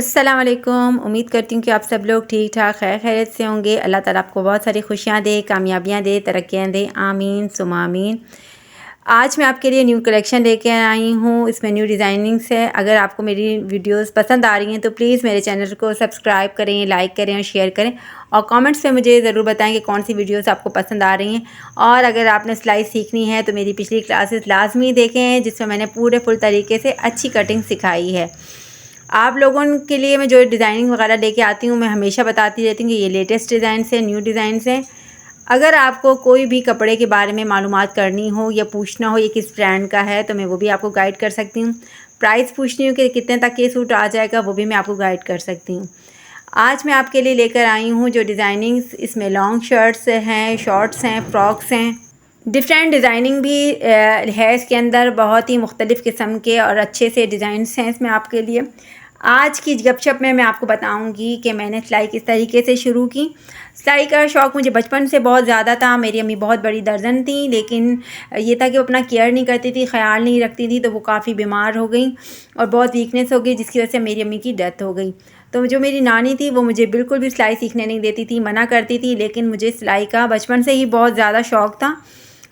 अस्सलाम वालेकुम। उम्मीद करती हूँ कि आप सब लोग ठीक ठाक खैर खैरियत से होंगे। अल्लाह ताला आपको बहुत सारी खुशियाँ दे, कामयाबियाँ दे, तरक्कियाँ दे, आमीन सुम्मा आमीन। आज मैं आपके लिए न्यू कलेक्शन लेके आई हूँ। इसमें न्यू डिज़ाइनिंग्स है। अगर आपको मेरी वीडियोस पसंद आ रही हैं तो प्लीज़ मेरे चैनल को सब्सक्राइब करें, लाइक करें और शेयर करें, और कमेंट्स में मुझे ज़रूर बताएं कि कौन सी वीडियोस आपको पसंद आ रही हैं। और अगर आपने सिलाई सीखनी है तो मेरी पिछली क्लासेस लाजमी देखें, जिसमें मैंने पूरे फुल तरीके से अच्छी कटिंग सिखाई है। आप लोगों के लिए मैं जो डिज़ाइनिंग वगैरह लेके आती हूँ, मैं हमेशा बताती रहती हूँ कि ये लेटेस्ट डिज़ाइंस हैं, न्यू डिज़ाइंस हैं। अगर आपको कोई भी कपड़े के बारे में मालूमात करनी हो या पूछना हो ये किस ब्रांड का है, तो मैं वो भी आपको गाइड कर सकती हूँ। प्राइस पूछनी हो कि कितने तक ये सूट आ जाएगा, वो भी मैं आपको गाइड कर सकती हूँ। आज मैं आपके लिए लेकर आई हूँ जो डिज़ाइनिंग्स, इसमें लॉन्ग शर्ट्स हैं, शॉर्ट्स हैं, फ्रॉक्स हैं, डिफरेंट डिज़ाइनिंग भी है इसके अंदर। बहुत ही मुख्तलिफ़ किस्म के और अच्छे से डिज़ाइंस हैं इसमें आपके लिए। आज की गपशप में मैं आपको बताऊंगी कि मैंने सिलाई किस तरीके से शुरू की। सिलाई का शौक़ मुझे बचपन से बहुत ज़्यादा था। मेरी अम्मी बहुत बड़ी दर्जन थी, लेकिन ये था कि वो अपना केयर नहीं करती थी, ख्याल नहीं रखती थी, तो वो काफ़ी बीमार हो गई और बहुत वीकनेस हो गई, जिसकी वजह से मेरी अम्मी की डेथ हो गई। तो जो मेरी नानी थी वो मुझे बिल्कुल भी सिलाई सीखने नहीं देती थी, मना करती थी, लेकिन मुझे सिलाई का बचपन से ही बहुत ज़्यादा शौक़ था।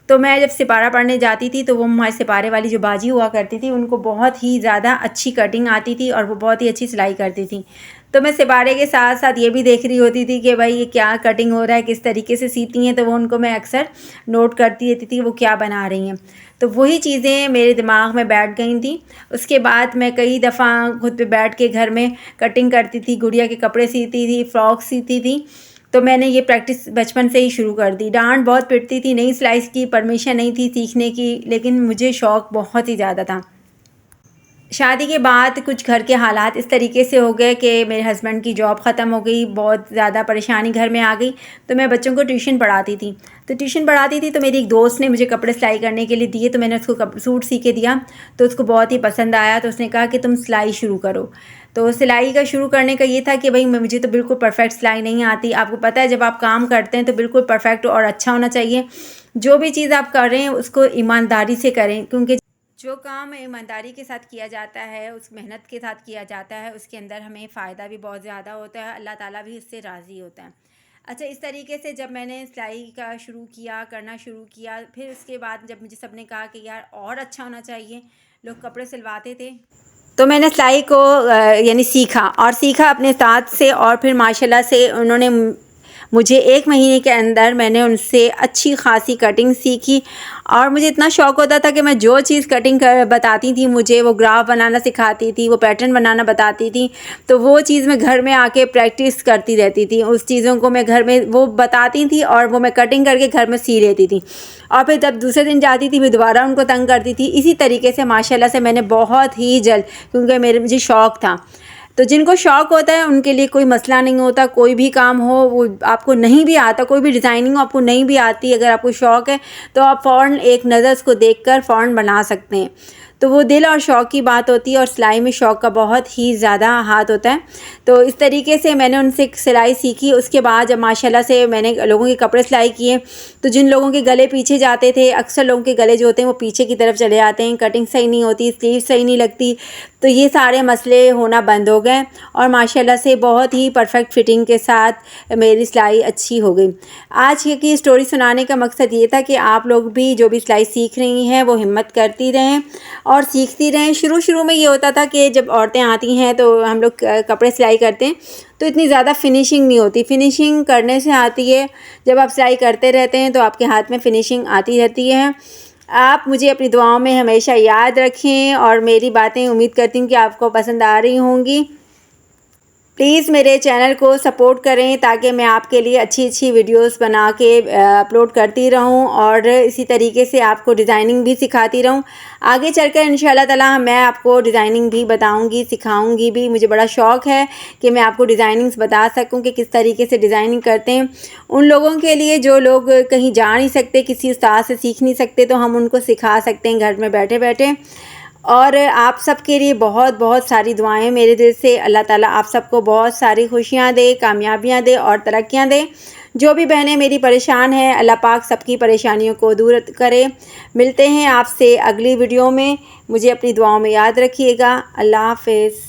तो मैं जब सिपारा पढ़ने जाती थी तो वो हमारे सिपारे वाली जो बाजी हुआ करती थी, उनको बहुत ही ज़्यादा अच्छी कटिंग आती थी और वो बहुत ही अच्छी सिलाई करती थी। तो मैं सिपारे के साथ साथ ये भी देख रही होती थी कि भाई ये क्या कटिंग हो रहा है, किस तरीके से सीती हैं, तो वो उनको मैं अक्सर नोट करती रहती थी वो क्या बना रही हैं। तो वही चीज़ें मेरे दिमाग में बैठ गई थी। उसके बाद मैं कई दफ़ा खुद पे बैठ के घर में कटिंग करती थी, गुड़िया के कपड़े सीती थी, फ्रॉक सीती थी। तो मैंने ये प्रैक्टिस बचपन से ही शुरू कर दी। डांट बहुत पिटती थी, नहीं सिलाई की परमिशन नहीं थी सीखने की, लेकिन मुझे शौक़ बहुत ही ज़्यादा था। शादी के बाद कुछ घर के हालात इस तरीके से हो गए कि मेरे हस्बैंड की जॉब ख़त्म हो गई, बहुत ज़्यादा परेशानी घर में आ गई। तो मैं बच्चों को ट्यूशन पढ़ाती थी। तो मेरी एक दोस्त ने मुझे कपड़े सिलाई करने के लिए दिए, तो मैंने उसको सूट सी के दिया, तो उसको बहुत ही पसंद आया। तो उसने कहा कि तुम सिलाई शुरू करो। तो सिलाई का शुरू करने का ये था कि भाई मुझे तो बिल्कुल परफेक्ट सिलाई नहीं आती। आपको पता है जब आप काम करते हैं तो बिल्कुल परफेक्ट और अच्छा होना चाहिए। जो भी चीज़ आप कर रहे हैं उसको ईमानदारी से करें, क्योंकि जो काम ईमानदारी के साथ किया जाता है, उस मेहनत के साथ किया जाता है, उसके अंदर हमें फ़ायदा भी बहुत ज़्यादा होता है, अल्लाह ताला भी उससे राज़ी होता है। अच्छा, इस तरीके से जब मैंने सिलाई का करना शुरू किया, फिर उसके बाद जब मुझे सबने कहा कि यार और अच्छा होना चाहिए, लोग कपड़े सिलवाते थे, तो मैंने सिलाई को यानी सीखा अपने साथ से। और फिर माशाल्लाह से उन्होंने मुझे 1 महीने के अंदर मैंने उनसे अच्छी खासी कटिंग सीखी। और मुझे इतना शौक़ होता था कि मैं जो चीज़ कटिंग बताती थी मुझे, वो ग्राफ बनाना सिखाती थी, वो पैटर्न बनाना बताती थी, तो वो चीज़ मैं घर में आके प्रैक्टिस करती रहती थी। उस चीज़ों को मैं घर में वो बताती थी और वो मैं कटिंग करके घर में सी लेती थी। और फिर जब दूसरे दिन जाती थी मैं दोबारा उनको तंग करती थी। इसी तरीके से माशाल्लाह से मैंने बहुत ही जल्द, क्योंकि मुझे शौक़ था। तो जिनको शौक़ होता है उनके लिए कोई मसला नहीं होता। कोई भी काम हो, वो आपको नहीं भी आता, कोई भी डिज़ाइनिंग आपको नहीं भी आती, अगर आपको शौक़ है तो आप फ़ौरन एक नज़र उसको देखकर फ़ौरन बना सकते हैं। तो वो दिल और शौक़ की बात होती है, और सिलाई में शौक़ का बहुत ही ज़्यादा हाथ होता है। तो इस तरीके से मैंने उनसे सिलाई सीखी। उसके बाद जब माशाल्लाह से मैंने लोगों के कपड़े सिलाई किए, तो जिन लोगों के गले पीछे जाते थे, अक्सर लोगों के गले जो होते हैं वो पीछे की तरफ चले जाते हैं, कटिंग सही नहीं होती, स्लीव सही नहीं लगती, तो ये सारे मसले होना बंद हो गए और माशाल्लाह से बहुत ही परफेक्ट फिटिंग के साथ मेरी सिलाई अच्छी हो गई। आज की स्टोरी सुनाने का मकसद ये था कि आप लोग भी जो भी सिलाई सीख रही हैं वो हिम्मत करती रहें और सीखती रहें। शुरू में ये होता था कि जब औरतें आती हैं तो हम लोग कपड़े सिलाई करते हैं तो इतनी ज़्यादा फिनिशिंग नहीं होती। फिनिशिंग करने से आती है, जब आप सिलाई करते रहते हैं तो आपके हाथ में फिनिशिंग आती रहती है। आप मुझे अपनी दुआओं में हमेशा याद रखें और मेरी बातें उम्मीद करती हूँ कि आपको पसंद आ रही होंगी। प्लीज़ मेरे चैनल को सपोर्ट करें ताकि मैं आपके लिए अच्छी वीडियोस बना के अपलोड करती रहूं और इसी तरीके से आपको डिज़ाइनिंग भी सिखाती रहूं। आगे चलकर इंशाल्लाह ताला मैं आपको डिज़ाइनिंग भी बताऊंगी, सिखाऊंगी भी। मुझे बड़ा शौक़ है कि मैं आपको डिज़ाइनिंग्स बता सकूं कि किस तरीके से डिज़ाइनिंग करते हैं। उन लोगों के लिए जो लोग कहीं जा नहीं सकते, किसी उस्ताद से सीख नहीं सकते, तो हम उनको सिखा सकते हैं घर में बैठे बैठे। और आप सब के लिए बहुत सारी दुआएं मेरे दिल से। अल्लाह ताला आप सबको बहुत सारी खुशियां दे, कामयाबियां दे और तरक्कियां दे। जो भी बहनें मेरी परेशान हैं, अल्लाह पाक सबकी परेशानियों को दूर करे। मिलते हैं आपसे अगली वीडियो में। मुझे अपनी दुआओं में याद रखिएगा। अल्लाह हाफ़िज़।